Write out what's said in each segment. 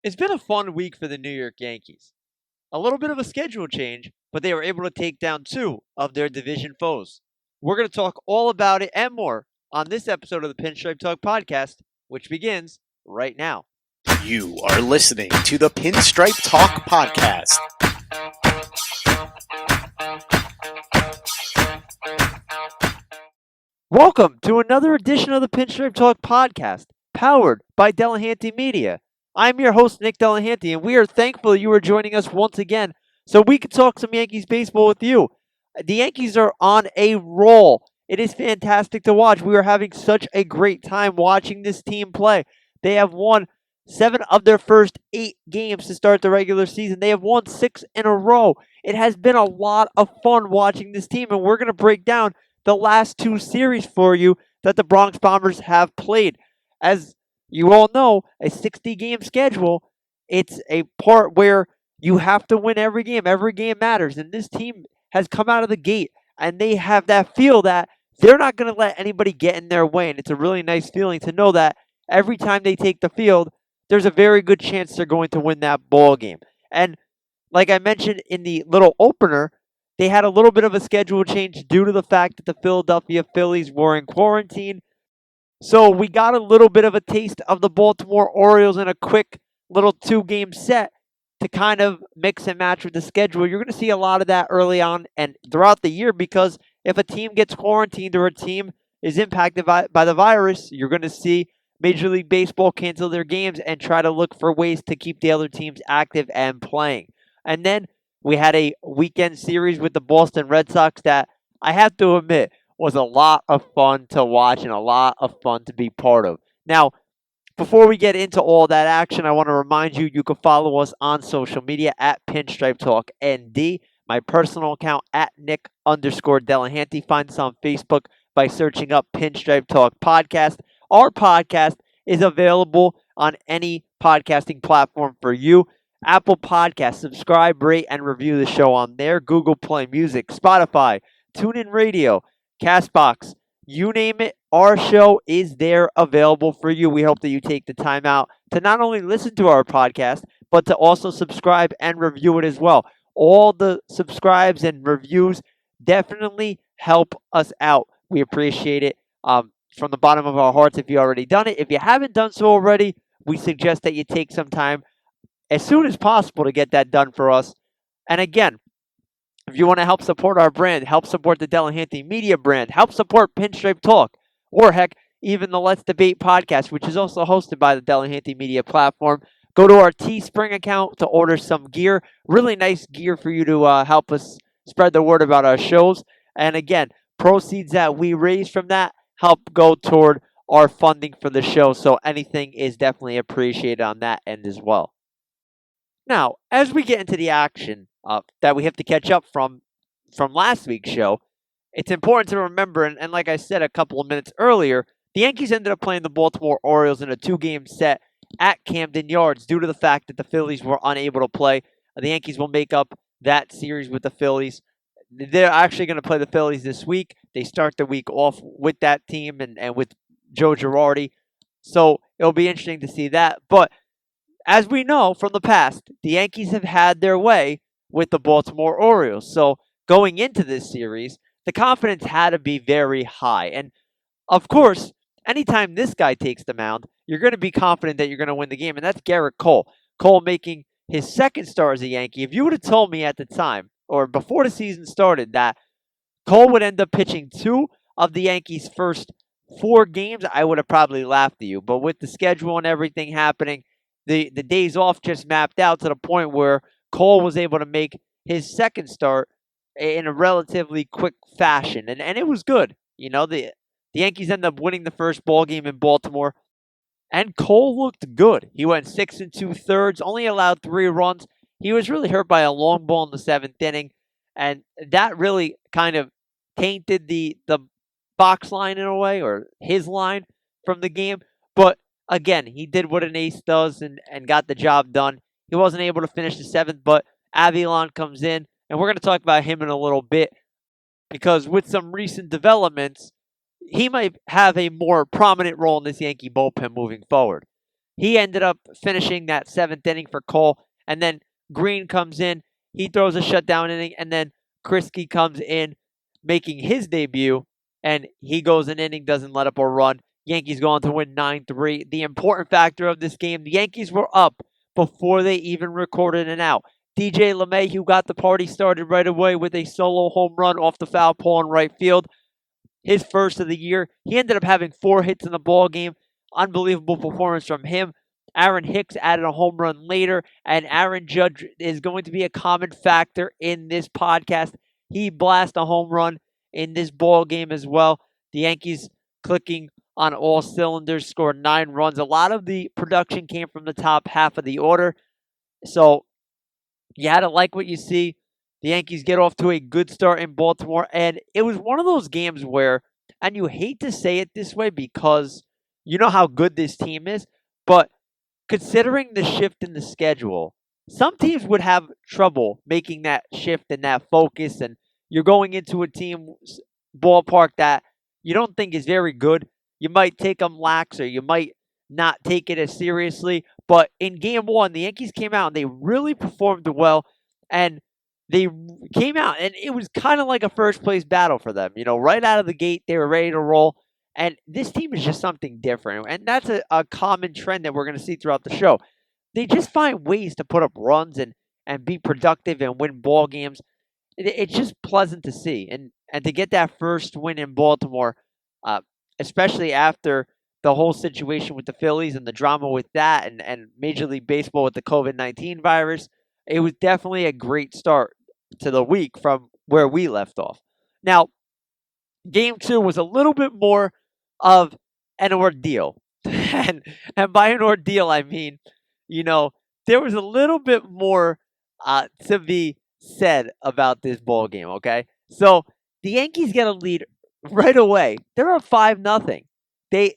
It's been a fun week for the New York Yankees. A little bit of a schedule change, but they were able to take down two of their division foes. We're going to talk all about it and more on this episode of the Pinstripe Talk podcast, which begins right now. You are listening to the Pinstripe Talk podcast. Welcome to another edition of the Pinstripe Talk podcast, powered by Delahanty Media. I'm your host, Nick Delahanty, and we are thankful you are joining us once again so we can talk some Yankees baseball with you. The Yankees are on a roll. It is fantastic to watch. We are having such a great time watching this team play. They have won 7 of their first 8 games to start the regular season. They have won 6 in a row. It has been a lot of fun watching this team, and we're going to break down the last 2 series for you that the Bronx Bombers have played. As you all know, a 60-game schedule, it's a part where you have to win every game. Every game matters, and this team has come out of the gate, and they have that feel that they're not going to let anybody get in their way, and it's a really nice feeling to know that every time they take the field, there's a very good chance they're going to win that ball game. And like I mentioned in the little opener, they had a little bit of a schedule change due to the fact that the Philadelphia Phillies were in quarantine. So we got a little bit of a taste of the Baltimore Orioles in a quick little 2-game set to kind of mix and match with the schedule. You're going to see a lot of that early on and throughout the year, because if a team gets quarantined or a team is impacted by the virus, you're going to see Major League Baseball cancel their games and try to look for ways to keep the other teams active and playing. And then we had a weekend series with the Boston Red Sox that I have to admit was a lot of fun to watch and a lot of fun to be part of. Now, before we get into all that action, I want to remind you, you can follow us on social media at Pinstripe Talk ND, my personal account at Nick_Delahanty. Find us on Facebook by searching up Pinstripe Talk Podcast. Our podcast is available on any podcasting platform for you. Apple Podcasts, subscribe, rate, and review the show on there. Google Play Music, Spotify, TuneIn Radio, CastBox, you name it, our show is there available for you. We hope that you take the time out to not only listen to our podcast, but to also subscribe and review it as well. All the subscribes and reviews definitely help us out. We appreciate it from the bottom of our hearts if you already done it. If you haven't done so already, we suggest that you take some time as soon as possible to get that done for us. And again, if you want to help support our brand, help support the Delahanty Media brand, help support Pinstripe Talk, or heck, even the Let's Debate podcast, which is also hosted by the Delahanty Media platform, go to our Teespring account to order some gear. Really nice gear for you to help us spread the word about our shows. And again, proceeds that we raise from that help go toward our funding for the show. So anything is definitely appreciated on that end as well. Now, as we get into the action that we have to catch up from last week's show, it's important to remember, and like I said a couple of minutes earlier, the Yankees ended up playing the Baltimore Orioles in a 2-game set at Camden Yards due to the fact that the Phillies were unable to play. The Yankees will make up that series with the Phillies. They're actually going to play the Phillies this week. They start the week off with that team and with Joe Girardi. So it'll be interesting to see that. But as we know from the past, the Yankees have had their way with the Baltimore Orioles. So going into this series, the confidence had to be very high. And of course, anytime this guy takes the mound, you're going to be confident that you're going to win the game. And that's Garrett Cole. Cole making his second start as a Yankee. If you would have told me at the time, or before the season started, that Cole would end up pitching 2 of the Yankees' first 4 games, I would have probably laughed at you. But with the schedule and everything happening, the days off just mapped out to the point where Cole was able to make his second start in a relatively quick fashion. And it was good. You know, the Yankees ended up winning the first ball game in Baltimore. And Cole looked good. He went 6 2/3, only allowed 3 runs. He was really hurt by a long ball in the 7th inning. And that really kind of tainted the box line in a way, or his line from the game. But again, he did what an ace does and got the job done. He wasn't able to finish the 7th, but Avilan comes in, and we're going to talk about him in a little bit, because with some recent developments, he might have a more prominent role in this Yankee bullpen moving forward. He ended up finishing that 7th inning for Cole, and then Green comes in. He throws a shutdown inning, and then Krisky comes in, making his debut, and he goes an inning, doesn't let up a run. Yankees go on to win 9-3. The important factor of this game, the Yankees were up before they even recorded an out. DJ LeMahieu got the party started right away with a solo home run off the foul pole in right field. His first of the year. He ended up having 4 hits in the ball game. Unbelievable performance from him. Aaron Hicks added a home run later, and Aaron Judge is going to be a common factor in this podcast. He blasted a home run in this ball game as well. The Yankees clicking on all cylinders, scored 9 runs. A lot of the production came from the top half of the order. So you had to like what you see. The Yankees get off to a good start in Baltimore, and it was one of those games where, and you hate to say it this way because you know how good this team is, but considering the shift in the schedule, some teams would have trouble making that shift and that focus, and you're going into a team's ballpark that you don't think is very good. You might take them lax, or you might not take it as seriously. But in game one, the Yankees came out and they really performed well, and they came out, and it was kind of like a first place battle for them. Right out of the gate, they were ready to roll. And this team is just something different. And that's a common trend that we're going to see throughout the show. They just find ways to put up runs and be productive and win ball games. It's just pleasant to see. And to get that first win in Baltimore, uh, especially after the whole situation with the Phillies and the drama with that and Major League Baseball with the COVID-19 virus, it was definitely a great start to the week from where we left off. Now, game 2 was a little bit more of an ordeal. And by an ordeal, I mean, there was a little bit more to be said about this ball game, okay? So the Yankees get a lead right away. They're up 5-0. They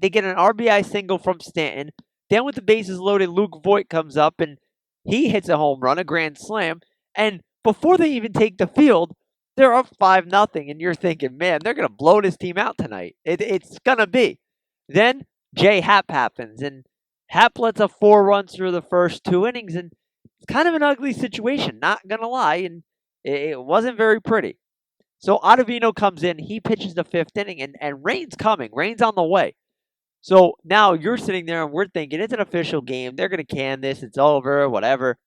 get an RBI single from Stanton. Then with the bases loaded, Luke Voigt comes up and he hits a home run, a grand slam. And before they even take the field, they're up 5-0. And you're thinking, man, they're going to blow this team out tonight. It's going to be. Then Jay Happ happens. And Happ lets up 4 runs through the first 2 innings. And it's kind of an ugly situation, not going to lie. And it wasn't very pretty. So Ottavino comes in. He pitches the 5th inning. And rain's coming. Rain's on the way. So now you're sitting there and we're thinking it's an official game. They're going to can this. It's over, whatever.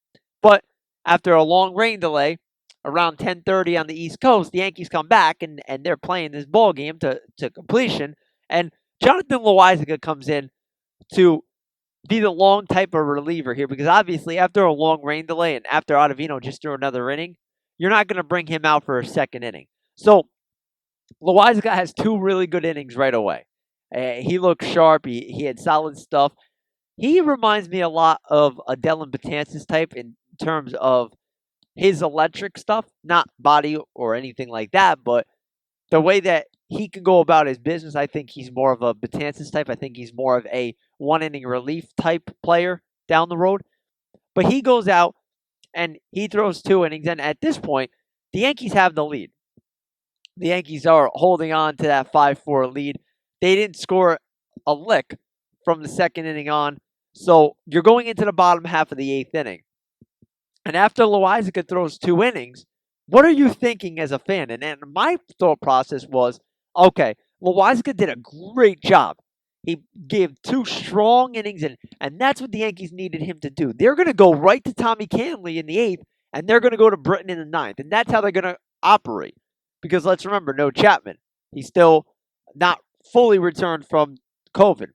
But after a long rain delay, around 10:30 on the East Coast, the Yankees come back and they're playing this ball game to completion. And Jonathan Loaisiga comes in to be the long type of reliever here because obviously after a long rain delay and after Ottavino just threw another inning, you're not going to bring him out for a second inning. So Loaisiga has 2 really good innings right away. He looked sharp. He had solid stuff. He reminds me a lot of a Dylan Betances type in terms of his electric stuff, not body or anything like that, but the way that he can go about his business. I think he's more of a Betances type. I think he's more of a 1-inning relief type player down the road. But he goes out and he throws 2 innings, and at this point, the Yankees have the lead. The Yankees are holding on to that 5-4 lead. They didn't score a lick from the second inning on. So you're going into the bottom half of the 8th inning. And after Loaisiga throws 2 innings, what are you thinking as a fan? And my thought process was, okay, Loaisiga did a great job. He gave 2 strong innings, and that's what the Yankees needed him to do. They're going to go right to Tommy Canley in the 8th, and they're going to go to Britton in the 9th. And that's how they're going to operate. Because let's remember, no Chapman. He's still not fully returned from COVID.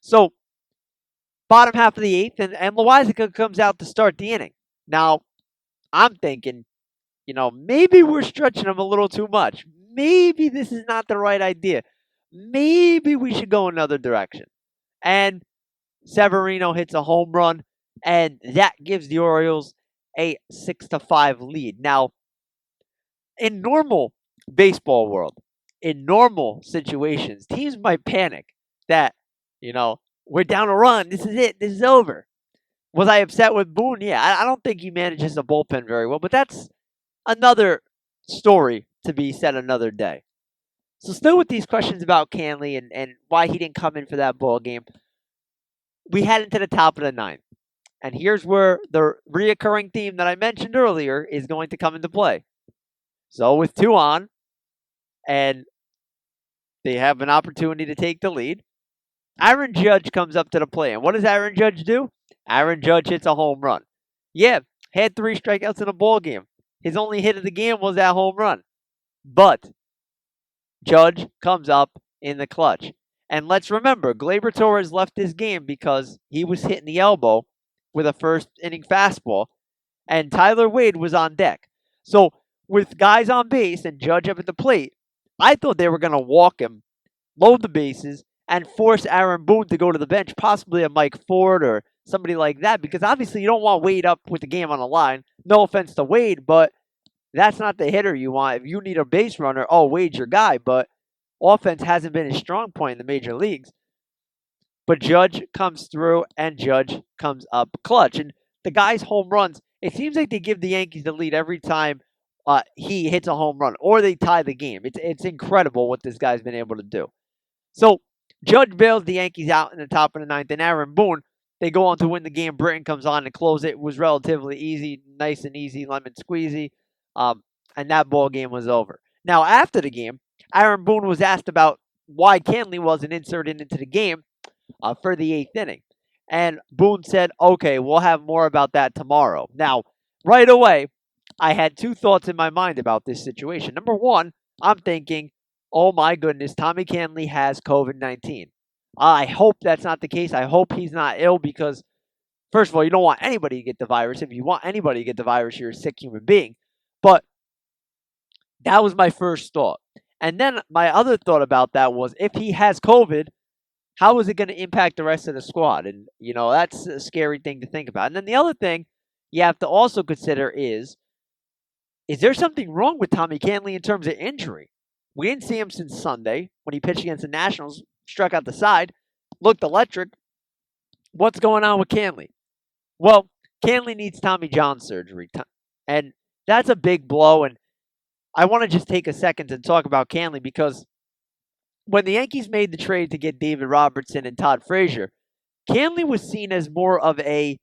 So, bottom half of the 8th, and Loaisiga comes out to start the inning. Now, I'm thinking, maybe we're stretching him a little too much. Maybe this is not the right idea. Maybe we should go another direction. And Severino hits a home run, and that gives the Orioles a 6-5 lead. Now, in normal baseball world, in normal situations, teams might panic that, we're down a run. This is it. This is over. Was I upset with Boone? Yeah, I don't think he manages the bullpen very well, but that's another story to be said another day. So still with these questions about Canley and why he didn't come in for that ball game, we head into the top of the ninth. And here's where the reoccurring theme that I mentioned earlier is going to come into play. So with two on, and they have an opportunity to take the lead, Aaron Judge comes up to the plate. And what does Aaron Judge do? Aaron Judge hits a home run. Yeah, had 3 strikeouts in a ball game. His only hit of the game was that home run. But Judge comes up in the clutch. And let's remember, Gleyber Torres left this game because he was hitting the elbow with a first inning fastball, and Tyler Wade was on deck. So with guys on base and Judge up at the plate, I thought they were going to walk him, load the bases, and force Aaron Boone to go to the bench, possibly a Mike Ford or somebody like that, because obviously you don't want Wade up with the game on the line. No offense to Wade, but that's not the hitter you want. If you need a base runner, oh, Wade's your guy, but offense hasn't been his strong point in the major leagues. But Judge comes through, and Judge comes up clutch. And the guy's home runs, it seems like they give the Yankees the lead every time he hits a home run, or they tie the game. It's incredible what this guy's been able to do. So Judge bails the Yankees out in the top of the ninth, and Aaron Boone, they go on to win the game. Britton comes on and close it. It was relatively easy, nice and easy, lemon squeezy, and that ball game was over. Now, after the game, Aaron Boone was asked about why Canley wasn't inserted into the game for the 8th inning. And Boone said, okay, we'll have more about that tomorrow. Now, right away, I had 2 thoughts in my mind about this situation. Number one, I'm thinking, oh my goodness, Tommy Canley has COVID-19. I hope that's not the case. I hope he's not ill because, first of all, you don't want anybody to get the virus. If you want anybody to get the virus, you're a sick human being. But that was my first thought. And then my other thought about that was, if he has COVID, how is it going to impact the rest of the squad? And, that's a scary thing to think about. And then the other thing you have to also consider is there something wrong with Tommy Canley in terms of injury? We didn't see him since Sunday when he pitched against the Nationals, struck out the side, looked electric. What's going on with Canley? Well, Canley needs Tommy John surgery, and that's a big blow. And I want to just take a second to talk about Canley because when the Yankees made the trade to get David Robertson and Todd Frazier, Canley was seen as more of a,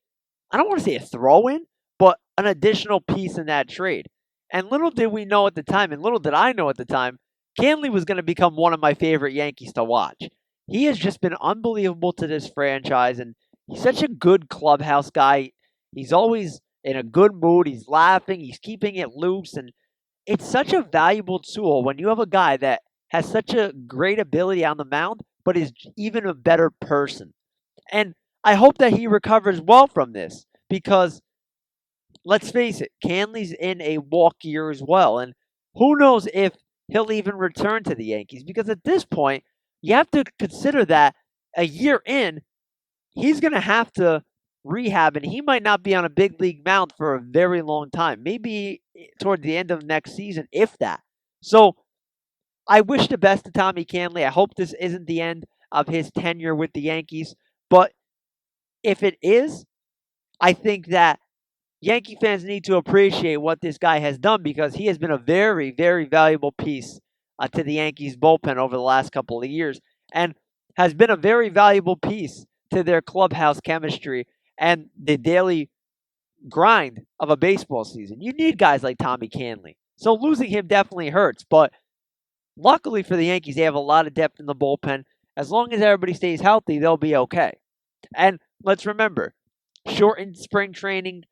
I don't want to say a throw-in, but an additional piece in that trade. And little did we know at the time, and little did I know at the time, Canley was going to become one of my favorite Yankees to watch. He has just been unbelievable to this franchise, and he's such a good clubhouse guy. He's always in a good mood. He's laughing. He's keeping it loose, and it's such a valuable tool when you have a guy that has such a great ability on the mound, but is even a better person. And I hope that he recovers well from this because, let's face it, Canley's in a walk year as well. And who knows if he'll even return to the Yankees, because at this point, you have to consider that a year in, he's going to have to rehab, and he might not be on a big league mound for a very long time, maybe toward the end of next season, if that. So I wish the best to Tommy Canley. I hope this isn't the end of his tenure with the Yankees, but if it is, I think that Yankee fans need to appreciate what this guy has done because he has been a very, very valuable piece to the Yankees bullpen over the last couple of years and has been a very valuable piece to their clubhouse chemistry and the daily grind of a baseball season. You need guys like Tommy Canley. So losing him definitely hurts, but luckily for the Yankees, they have a lot of depth in the bullpen. As long as everybody stays healthy, they'll be okay. And let's remember, shortened spring training,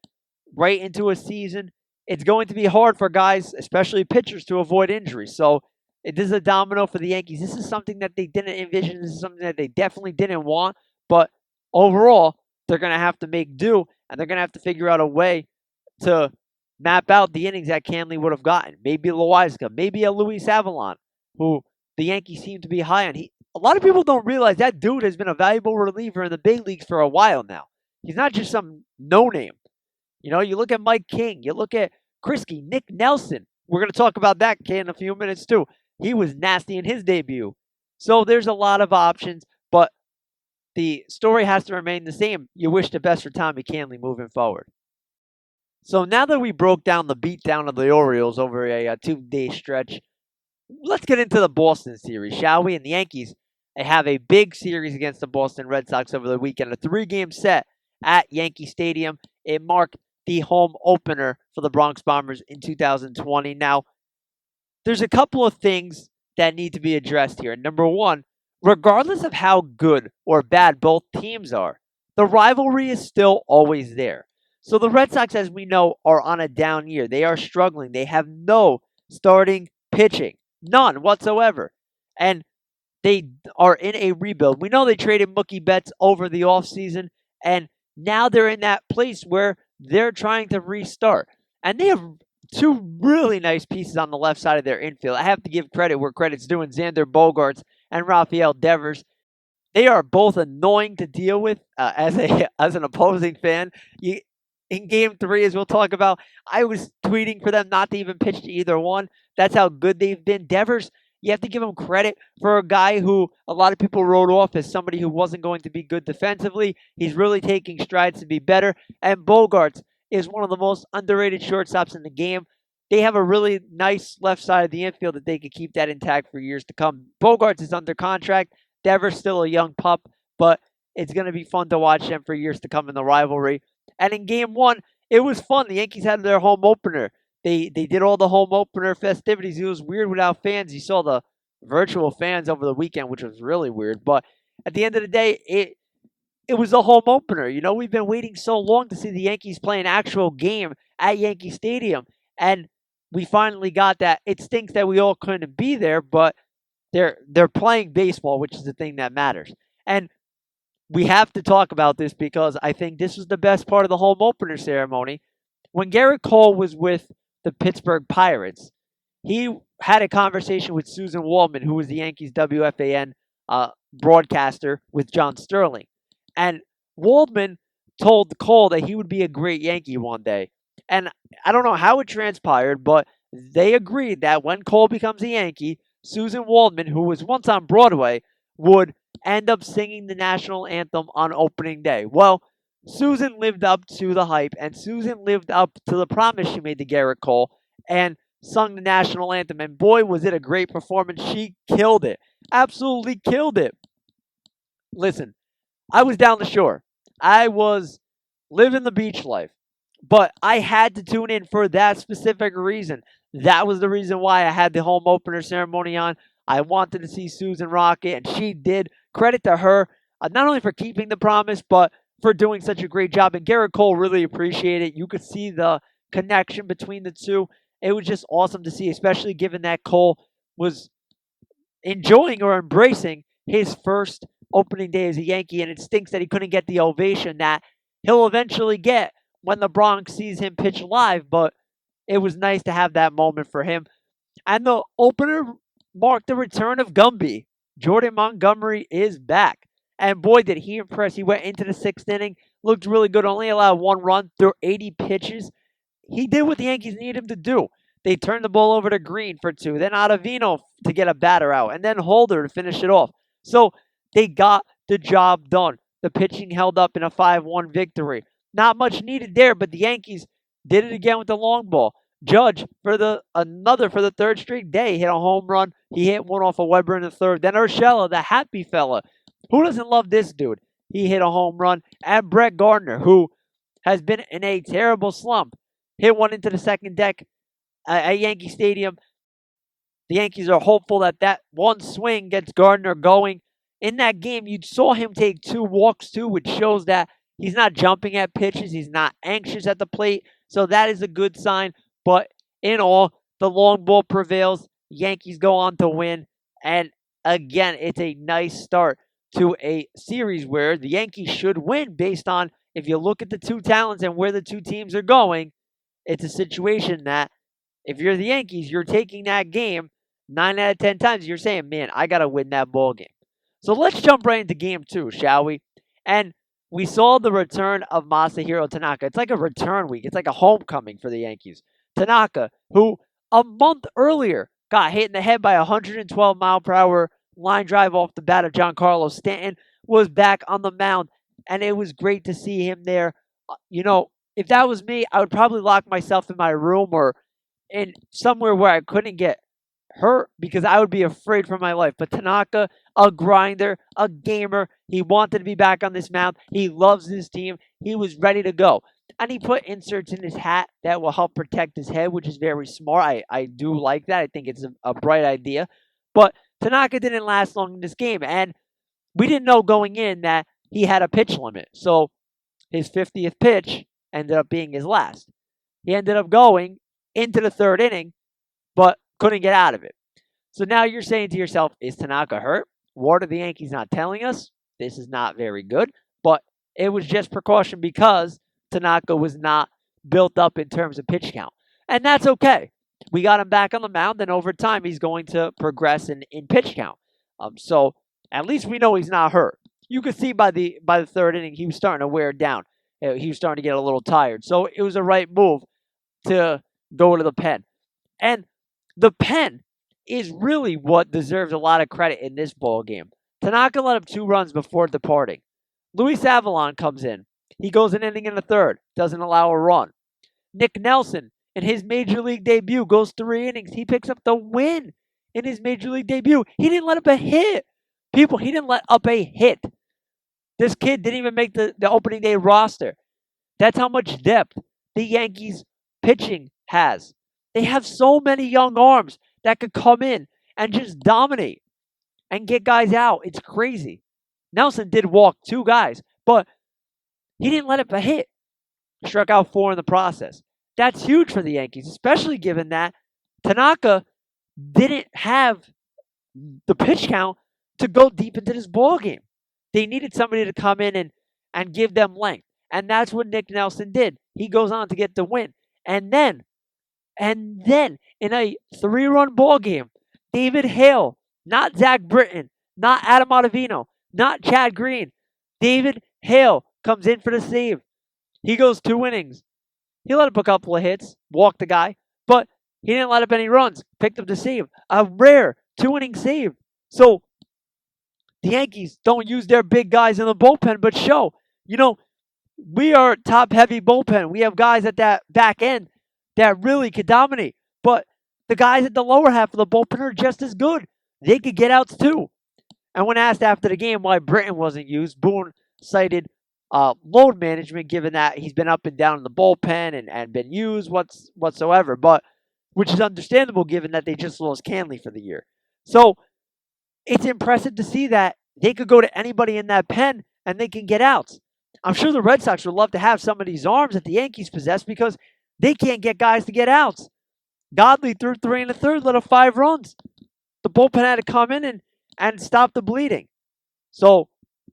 right into a season, it's going to be hard for guys, especially pitchers, to avoid injury. So it is a domino for the Yankees. This is something that they didn't envision. This is something that they definitely didn't want. But overall, they're going to have to make do, and they're going to have to figure out a way to map out the innings that Canley would have gotten. Maybe Loizaga, maybe a Luis Avalon, who the Yankees seem to be high on. A lot of people don't realize that dude has been a valuable reliever in the big leagues for a while now. He's not just some no-name. You look at Mike King, you look at Krisky, Nick Nelson. We're going to talk about that kid in a few minutes too. He was nasty in his debut. So there's a lot of options, but the story has to remain the same. You wish the best for Tommy Canley moving forward. So now that we broke down the beatdown of the Orioles over a 2-day stretch, let's get into the Boston series, shall we? And the Yankees, They have a big series against the Boston Red Sox over the weekend, a 3-game set at Yankee Stadium. It marked the home opener for the Bronx Bombers in 2020. Now, there's a couple of things that need to be addressed here. Number one, regardless of how good or bad both teams are, the rivalry is still always there. So the Red Sox, as we know, are on a down year. They are struggling. They have no starting pitching, none whatsoever. And they are in a rebuild. We know they traded Mookie Betts over the offseason, and now they're in that place where they're trying to restart. And they have two really nice pieces on the left side of their infield. I have to give credit where credit's due, in Xander Bogaerts and Rafael Devers. They are both annoying to deal with as an opposing fan. In Game 3, as we'll talk about, I was tweeting for them not to even pitch to either one. That's how good they've been. Devers, you have to give him credit for a guy who a lot of people wrote off as somebody who wasn't going to be good defensively. He's really taking strides to be better. And Bogaerts is one of the most underrated shortstops in the game. They have a really nice left side of the infield that they could keep that intact for years to come. Bogaerts is under contract. Devers still a young pup, but it's going to be fun to watch them for years to come in the rivalry. And in Game 1, it was fun. The Yankees had their home opener. They did all the home opener festivities. It was weird without fans. You saw the virtual fans over the weekend, which was really weird. But at the end of the day, it was a home opener. You know, we've been waiting so long to see the Yankees play an actual game at Yankee Stadium. And we finally got that. It stinks that we all couldn't be there, but they're playing baseball, which is the thing that matters. And we have to talk about this because I think this was the best part of the home opener ceremony. When Garrett Cole was with the Pittsburgh Pirates, he had a conversation with Susan Waldman, who was the Yankees WFAN broadcaster with John Sterling. And Waldman told Cole that he would be a great Yankee one day. And I don't know how it transpired, but they agreed that when Cole becomes a Yankee, Susan Waldman, who was once on Broadway, would end up singing the national anthem on opening day. Well, Susan lived up to the hype, and Susan lived up to the promise she made to Garrett Cole and sung the national anthem. And boy, was it a great performance. She killed it. Absolutely killed it. Listen, I was down the shore. I was living the beach life. But I had to tune in for that specific reason. That was the reason why I had the home opener ceremony on. I wanted to see Susan rock it, and she did. Credit to her, not only for keeping the promise, but for doing such a great job. And Garrett Cole really appreciated it. You could see the connection between the two. It was just awesome to see, especially given that Cole was enjoying or embracing his first opening day as a Yankee, and it stinks that he couldn't get the ovation that he'll eventually get when the Bronx sees him pitch live, but it was nice to have that moment for him. And the opener marked the return of Gumby. Jordan Montgomery is back. And boy, did he impress. He went into the 6th inning, looked really good, only allowed 1 run through 80 pitches. He did what the Yankees needed him to do. They turned the ball over to Green for 2, then Ottavino to get a batter out, and then Holder to finish it off. So they got the job done. The pitching held up in a 5-1 victory. Not much needed there, but the Yankees did it again with the long ball. Judge, for the 3rd straight day, hit a home run. He hit one off of Weber in the 3rd. Then Urshela, the happy fella. Who doesn't love this dude? He hit a home run. And Brett Gardner, who has been in a terrible slump, hit one into the 2nd deck at Yankee Stadium. The Yankees are hopeful that one swing gets Gardner going. In that game, you saw him take 2 walks too, which shows that he's not jumping at pitches. He's not anxious at the plate. So that is a good sign. But in all, the long ball prevails. Yankees go on to win. And again, it's a nice start to a series where the Yankees should win based on, if you look at the two talents and where the two teams are going, it's a situation that if you're the Yankees, you're taking that game 9 out of 10 times. You're saying, man, I got to win that ball game. So let's jump right into Game 2, shall we? And we saw the return of Masahiro Tanaka. It's like a return week. It's like a homecoming for the Yankees. Tanaka, who a month earlier got hit in the head by a 112-mile-per-hour line drive off the bat of Giancarlo Stanton, was back on the mound, and it was great to see him there. You know, if that was me, I would probably lock myself in my room or in somewhere where I couldn't get hurt because I would be afraid for my life. But Tanaka, a grinder, a gamer, he wanted to be back on this mound. He loves this team. He was ready to go. And he put inserts in his hat that will help protect his head, which is very smart. I do like that. I think it's a bright idea. But Tanaka didn't last long in this game. And we didn't know going in that he had a pitch limit. So his 50th pitch ended up being his last. He ended up going into the third inning, but couldn't get out of it. So now you're saying to yourself, is Tanaka hurt? What are the Yankees not telling us? This is not very good. But it was just precaution because Tanaka was not built up in terms of pitch count. And that's okay. We got him back on the mound, and over time, he's going to progress in pitch count. So at least we know he's not hurt. You could see by the third inning, he was starting to wear down. He was starting to get a little tired. So it was a right move to go to the pen. And the pen is really what deserves a lot of credit in this ball game. Tanaka let up 2 runs before departing. Luis Avalon comes in. He goes an inning in the third, doesn't allow a run. Nick Nelson, in his major league debut, goes 3 innings. He picks up the win in his major league debut. He didn't let up a hit. People, he didn't let up a hit. This kid didn't even make the opening day roster. That's how much depth the Yankees pitching has. They have so many young arms that could come in and just dominate and get guys out. It's crazy. Nelson did walk 2 guys, but he didn't let up a hit. Struck out 4 in the process. That's huge for the Yankees, especially given that Tanaka didn't have the pitch count to go deep into this ball game. They needed somebody to come in and give them length. And that's what Nick Nelson did. He goes on to get the win. And then in a 3-run ball game, David Hale, not Zach Britton, not Adam Ottavino, not Chad Green. David Hale comes in for the save. He goes 2 innings. He let up a couple of hits, walked the guy, but he didn't let up any runs. Picked up the save. A rare 2-inning save. So the Yankees don't use their big guys in the bullpen, but show, we are top-heavy bullpen. We have guys at that back end that really could dominate. But the guys at the lower half of the bullpen are just as good. They could get outs too. And when asked after the game why Britton wasn't used, Boone cited load management, given that he's been up and down in the bullpen and been used whatsoever. But which is understandable given that they just lost Canley for the year. So it's impressive to see that they could go to anybody in that pen and they can get outs. I'm sure the Red Sox would love to have some of these arms that the Yankees possess because they can't get guys to get outs. Godley threw 3 in the third, let up 5 runs. The bullpen had to come in and stop the bleeding. So,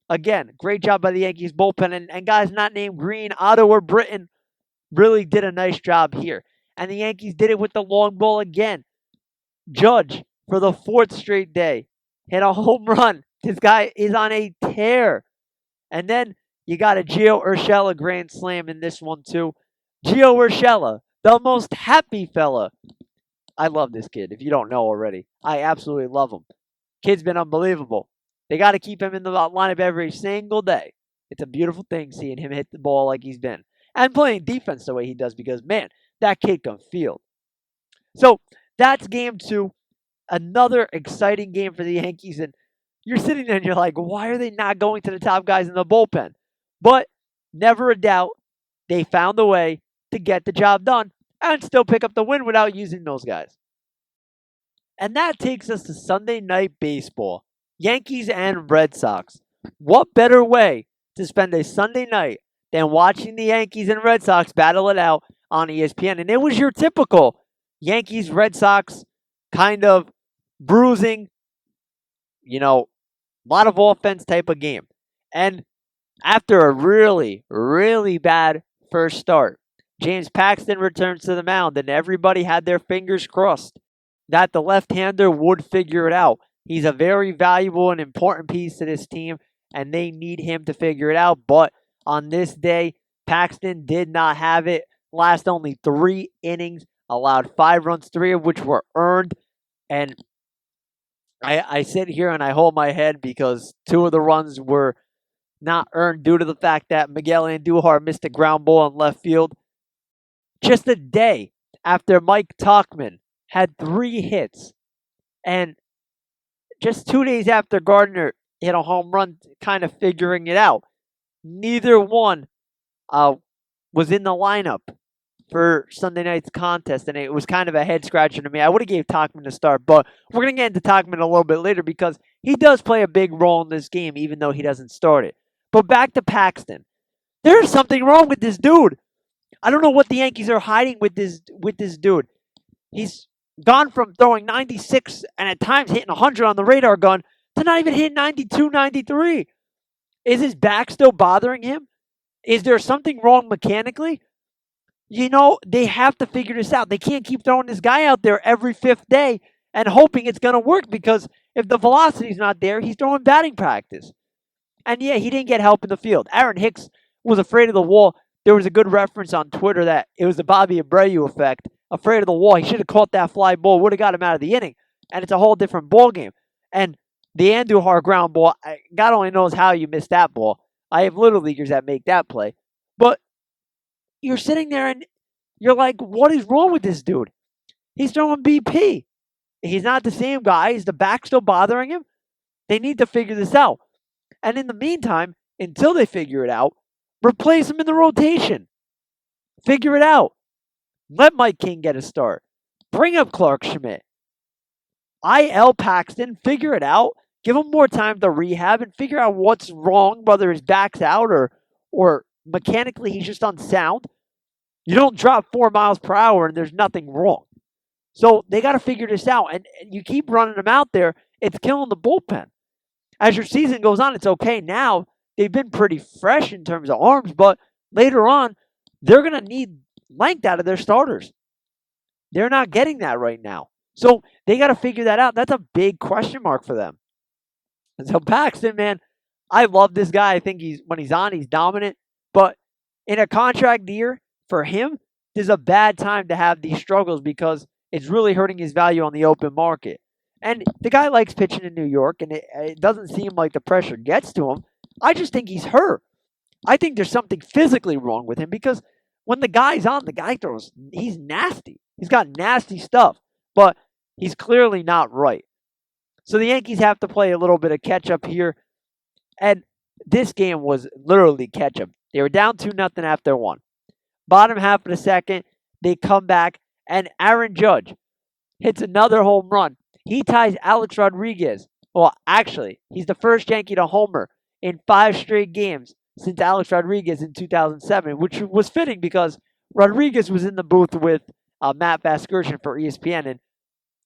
again, great job by the Yankees bullpen. And guys not named Green, Otto, or Britton really did a nice job here. And the Yankees did it with the long ball again. Judge, for the 4th straight day, hit a home run. This guy is on a tear. And then you got a Gio Urshela grand slam in this one too. Gio Urshela, the most happy fella. I love this kid, if you don't know already. I absolutely love him. Kid's been unbelievable. They got to keep him in the lineup every single day. It's a beautiful thing seeing him hit the ball like he's been. And playing defense the way he does because, man, that kid can field. So, that's game 2. Another exciting game for the Yankees. And you're sitting there and you're like, why are they not going to the top guys in the bullpen? But never a doubt, they found a way to get the job done and still pick up the win without using those guys. And that takes us to Sunday Night Baseball. Yankees and Red Sox. What better way to spend a Sunday night than watching the Yankees and Red Sox battle it out on ESPN? And it was your typical Yankees-Red Sox kind of bruising, a lot of offense type of game. And after a really, really bad first start, James Paxton returns to the mound, and everybody had their fingers crossed that the left-hander would figure it out. He's a very valuable and important piece to this team, and they need him to figure it out. But on this day, Paxton did not have it. Last only 3 innings, allowed 5 runs, 3 of which were earned. And I sit here and I hold my head because 2 of the runs were not earned due to the fact that Miguel Andujar missed a ground ball in left field. Just a day after Mike Tauchman had 3 hits And just 2 days after Gardner hit a home run, kind of figuring it out, neither one uh, was in the lineup for Sunday night's contest, and it was kind of a head scratcher to me. I would have gave Tachman the start, but we're going to get into Tachman a little bit later because he does play a big role in this game, even though he doesn't start it. But back to Paxton. There's something wrong with this dude. I don't know what the Yankees are hiding with this dude. He's gone from throwing 96 and at times hitting 100 on the radar gun to not even hitting 92, 93. Is his back still bothering him? Is there something wrong mechanically? They have to figure this out. They can't keep throwing this guy out there every fifth day and hoping it's going to work because if the velocity's not there, he's throwing batting practice. And yeah, he didn't get help in the field. Aaron Hicks was afraid of the wall. There was a good reference on Twitter that it was the Bobby Abreu effect. Afraid of the wall. He should have caught that fly ball. Would have got him out of the inning. And it's a whole different ball game. And the Andujar ground ball, God only knows how you missed that ball. I have little leaguers that make that play. But you're sitting there and you're like, what is wrong with this dude? He's throwing BP. He's not the same guy. Is the back still bothering him? They need to figure this out. And in the meantime, until they figure it out, replace him in the rotation. Figure it out. Let Mike King get a start. Bring up Clark Schmidt. IL Paxton, figure it out. Give him more time to rehab and figure out what's wrong, whether his back's out or mechanically he's just unsound. You don't drop 4 miles per hour and there's nothing wrong. So they got to figure this out. And you keep running them out there, it's killing the bullpen. As your season goes on, it's okay. Now, they've been pretty fresh in terms of arms, but later on, they're going to need length out of their starters. They're not getting that right now. So they got to figure that out. That's a big question mark for them. And so Paxton, man, I love this guy. I think when he's on, he's dominant. But in a contract year, for him, this is a bad time to have these struggles because it's really hurting his value on the open market. And the guy likes pitching in New York, and it doesn't seem like the pressure gets to him. I just think he's hurt. I think there's something physically wrong with him because when the guy's on, the guy throws, he's nasty. He's got nasty stuff, but he's clearly not right. So the Yankees have to play a little bit of catch-up here. And this game was literally catch-up. They were down 2-0 after 1. Bottom half of the second, they come back, and Aaron Judge hits another home run. He ties Alex Rodriguez. Well, actually, he's the first Yankee to homer in 5 straight games since Alex Rodriguez in 2007, which was fitting because Rodriguez was in the booth with Matt Vasgersian for ESPN. And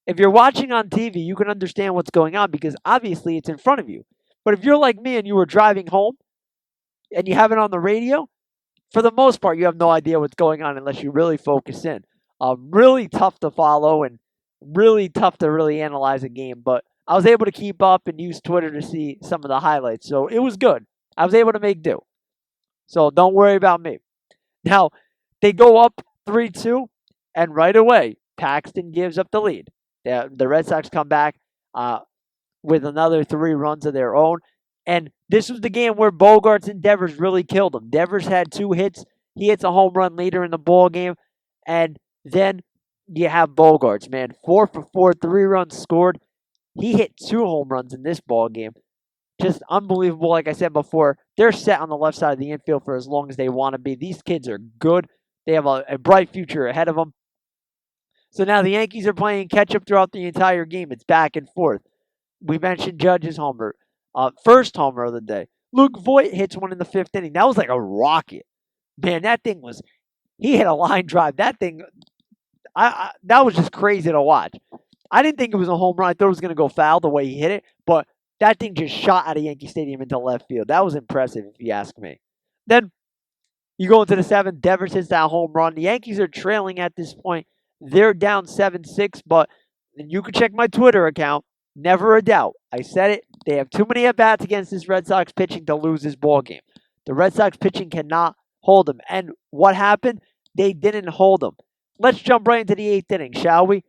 if you're watching on TV, you can understand what's going on because obviously it's in front of you. But if you're like me and you were driving home and you have it on the radio, for the most part, you have no idea what's going on unless you really focus in. Really tough to follow and really tough to really analyze a game. But I was able to keep up and use Twitter to see some of the highlights. So it was good. I was able to make do. So don't worry about me. Now, they go up 3-2, and right away, Paxton gives up the lead. The Red Sox come back with another 3 runs of their own. And this was the game where Bogaerts and Devers really killed him. Devers had 2 hits. He hits a home run later in the ball game. And then you have Bogaerts, man. 4 for 4, 3 runs scored. He hit 2 home runs in this ball game. Just unbelievable. Like I said before, they're set on the left side of the infield for as long as they want to be. These kids are good. They have a bright future ahead of them. So now the Yankees are playing catch-up throughout the entire game. It's back and forth. We mentioned Judge's homer. First homer of the day. Luke Voit hits one in the 5th inning. That was like a rocket. Man, that thing was... He hit a line drive. That thing... that was just crazy to watch. I didn't think it was a home run. I thought it was going to go foul the way he hit it. But that thing just shot out of Yankee Stadium into left field. That was impressive, if you ask me. Then you go into the 7th. Devers hits that home run. The Yankees are trailing at this point. They're down 7-6, but you can check my Twitter account. Never a doubt. I said it. They have too many at-bats against this Red Sox pitching to lose this ball game. The Red Sox pitching cannot hold them. And what happened? They didn't hold them. Let's jump right into the 8th inning, shall we?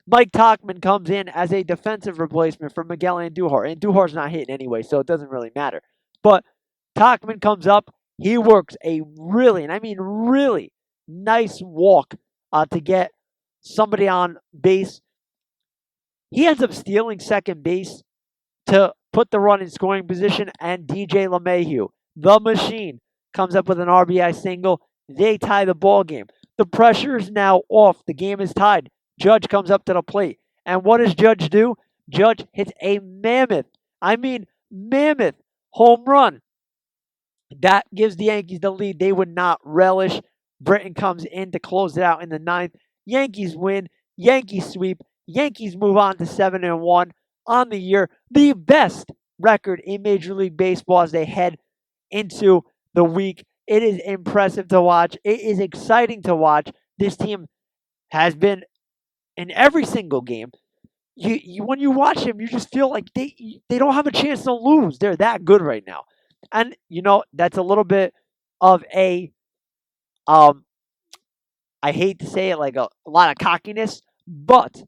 Mike Tauchman comes in as a defensive replacement for Miguel Andujar. Andujar's not hitting anyway, so it doesn't really matter. But Tauchman comes up. He works a really, and I mean really, nice walk to get somebody on base. He ends up stealing second base to put the run in scoring position, and DJ LeMahieu, the machine, comes up with an RBI single. They tie the ball game. The pressure is now off. The game is tied. Judge comes up to the plate. And what does Judge do? Judge hits a mammoth home run. That gives the Yankees the lead they would not relish. Britton comes in to close it out in the ninth. Yankees win. Yankees sweep. Yankees move on to 7-1 on the year. The best record in Major League Baseball as they head into the week. It is impressive to watch. It is exciting to watch. This team has been in every single game. When you watch them, you just feel like they don't have a chance to lose. They're that good right now. And that's a little bit of a I hate to say it, like a lot of cockiness, but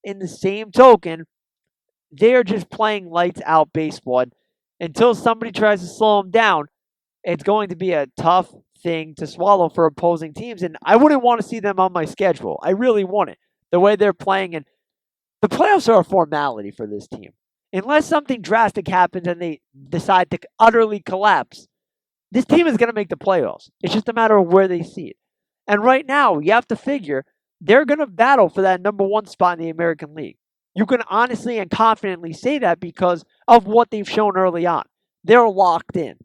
in the same token, they're just playing lights out baseball. And until somebody tries to slow them down, it's going to be a tough thing to swallow for opposing teams. And I wouldn't want to see them on my schedule. I really wouldn't. The way they're playing, and the playoffs are a formality for this team. Unless something drastic happens and they decide to utterly collapse, this team is going to make the playoffs. It's just a matter of where they see it. And right now, you have to figure they're going to battle for that number one spot in the American League. You can honestly and confidently say that because of what they've shown early on. They're locked in.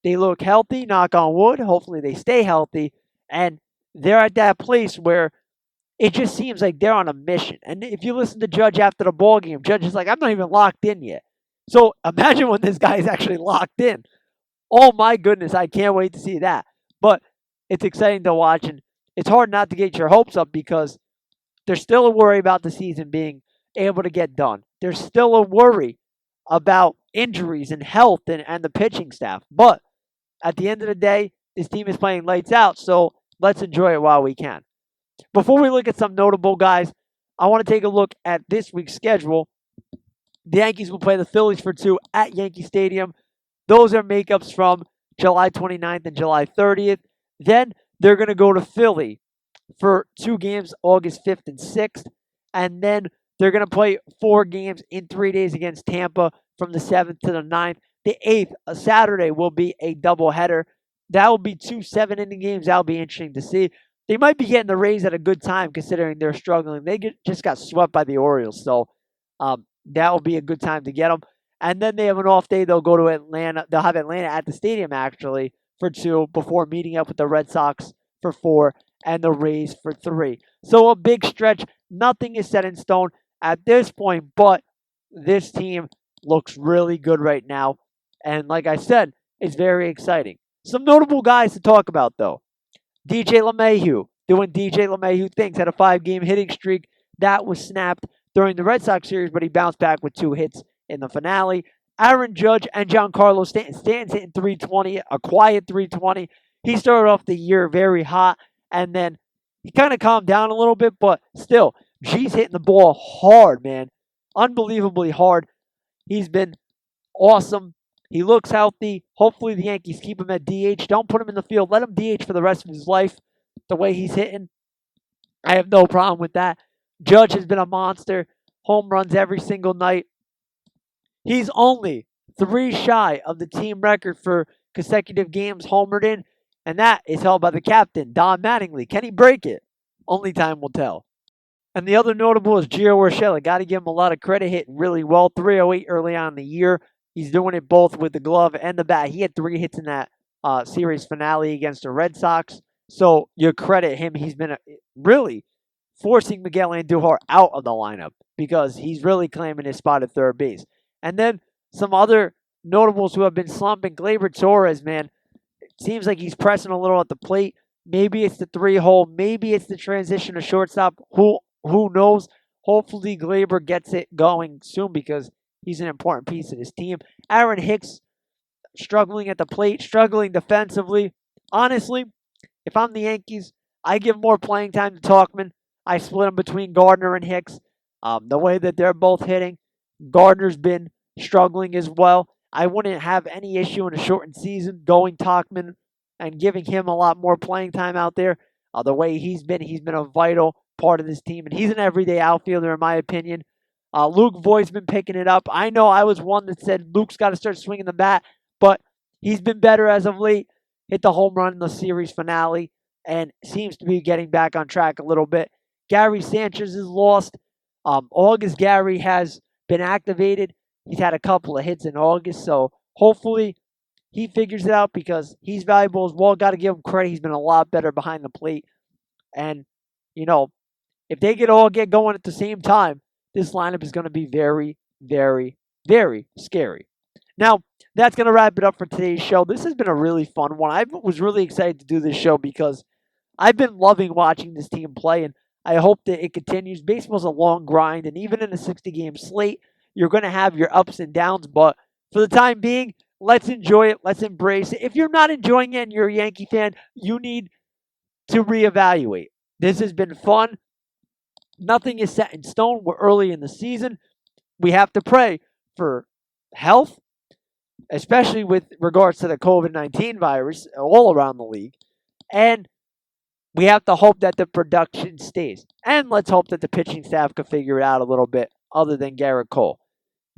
They look healthy, knock on wood. Hopefully they stay healthy. And they're at that place where it just seems like they're on a mission. And if you listen to Judge after the ball game, Judge is like, I'm not even locked in yet. So imagine when this guy is actually locked in. Oh my goodness, I can't wait to see that. But it's exciting to watch, and it's hard not to get your hopes up because there's still a worry about the season being able to get done. There's still a worry about injuries and health and the pitching staff. But at the end of the day, this team is playing lights out, so let's enjoy it while we can. Before we look at some notable guys, I want to take a look at this week's schedule. The Yankees will play the Phillies for 2 at Yankee Stadium. Those are makeups from July 29th and July 30th. Then they're going to go to Philly for 2 games, August 5th and 6th. And then they're going to play 4 games in 3 days against Tampa from the 7th to the 9th. The 8th, a Saturday, will be a doubleheader. That will be 2 7-inning games. That'll be interesting to see. They might be getting the Rays at a good time considering they're struggling. They just got swept by the Orioles, so that will be a good time to get them. And then they have an off day. They'll go to Atlanta. They'll have Atlanta at the stadium, actually, for 2 before meeting up with the Red Sox for 4 and the Rays for 3. So a big stretch. Nothing is set in stone at this point, but this team looks really good right now. And like I said, it's very exciting. Some notable guys to talk about, though. DJ LeMahieu doing DJ LeMahieu things. Had a 5-game hitting streak. That was snapped during the Red Sox series, but he bounced back with 2 hits in the finale. Aaron Judge and Giancarlo Stanton. Stanton's hitting 320, a quiet 320. He started off the year very hot, and then he kind of calmed down a little bit, but still, G's hitting the ball hard, man. Unbelievably hard. He's been awesome. He looks healthy. Hopefully the Yankees keep him at DH. Don't put him in the field. Let him DH for the rest of his life. The way he's hitting, I have no problem with that. Judge has been a monster. Home runs every single night. He's only 3 shy of the team record for consecutive games homered in, and that is held by the captain, Don Mattingly. Can he break it? Only time will tell. And the other notable is Gio Urshela. Got to give him a lot of credit, hitting really well. 308 early on in the year. He's doing it both with the glove and the bat. He had 3 hits in that series finale against the Red Sox. So you credit him. He's been really forcing Miguel Andujar out of the lineup because he's really claiming his spot at third base. And then some other notables who have been slumping. Gleyber Torres, man, it seems like he's pressing a little at the plate. Maybe it's the 3-hole. Maybe it's the transition to shortstop. Who knows? Hopefully Gleyber gets it going soon because he's an important piece of this team. Aaron Hicks struggling at the plate, struggling defensively. Honestly, if I'm the Yankees, I give more playing time to Tauchman. I split him between Gardner and Hicks. The way that they're both hitting, Gardner's been struggling as well. I wouldn't have any issue in a shortened season going Tauchman and giving him a lot more playing time out there. The way he's been a vital part of this team, and he's an everyday outfielder in my opinion. Luke Voigt's been picking it up. I know I was one that said Luke's got to start swinging the bat, but he's been better as of late. Hit the home run in the series finale and seems to be getting back on track a little bit. Gary Sanchez is lost. August Gary has been activated. He's had a couple of hits in August, so hopefully he figures it out because he's valuable as well. Got to give him credit. He's been a lot better behind the plate. And, you know, if they could all get going at the same time, this lineup is going to be very, very, very scary. Now, that's going to wrap it up for today's show. This has been a really fun one. I was really excited to do this show because I've been loving watching this team play, and I hope that it continues. Baseball's a long grind, and even in a 60-game slate, you're going to have your ups and downs, but for the time being, let's enjoy it. Let's embrace it. If you're not enjoying it and you're a Yankee fan, you need to reevaluate. This has been fun. Nothing is set in stone. We're early in the season. We have to pray for health, especially with regards to the COVID-19 virus all around the league. And we have to hope that the production stays. And let's hope that the pitching staff can figure it out a little bit other than Garrett Cole.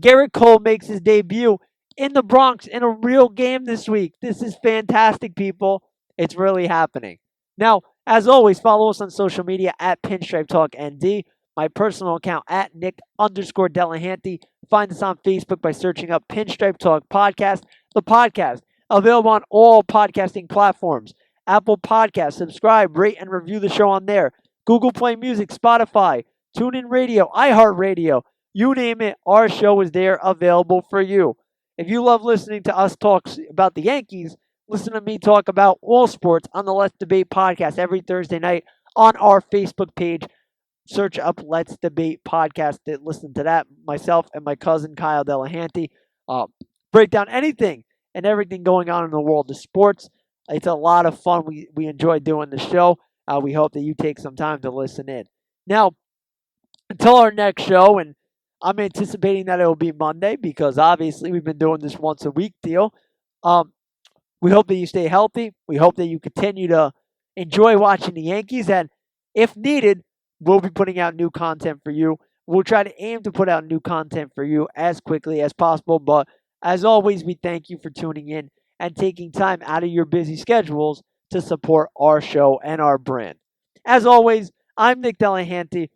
Garrett Cole makes his debut in the Bronx in a real game this week. This is fantastic, people. It's really happening. Now, as always, follow us on social media at Pinstripe Talk ND. My personal account at Nick_Delahanty. Find us on Facebook by searching up Pinstripe Talk Podcast. The podcast available on all podcasting platforms. Apple Podcasts. Subscribe, rate, and review the show on there. Google Play Music, Spotify, TuneIn Radio, iHeartRadio. You name it, our show is there available for you. If you love listening to us talk about the Yankees, listen to me talk about all sports on the Let's Debate podcast every Thursday night on our Facebook page. Search up Let's Debate podcast. Listen to that. Myself and my cousin Kyle Delahanty break down anything and everything going on in the world of sports. It's a lot of fun. We enjoy doing the show. We hope that you take some time to listen in. Now, until our next show, and I'm anticipating that it will be Monday because obviously we've been doing this once a week deal. We hope that you stay healthy. We hope that you continue to enjoy watching the Yankees. And if needed, we'll be putting out new content for you. We'll try to aim to put out new content for you as quickly as possible. But as always, we thank you for tuning in and taking time out of your busy schedules to support our show and our brand. As always, I'm Nick Delahanty.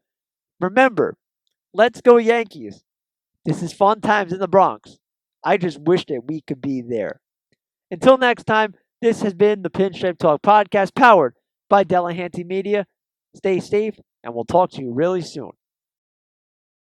Remember, let's go Yankees. This is fun times in the Bronx. I just wish that we could be there. Until next time, this has been the Pinstripe Talk Podcast powered by Delahanty Media. Stay safe, and we'll talk to you really soon.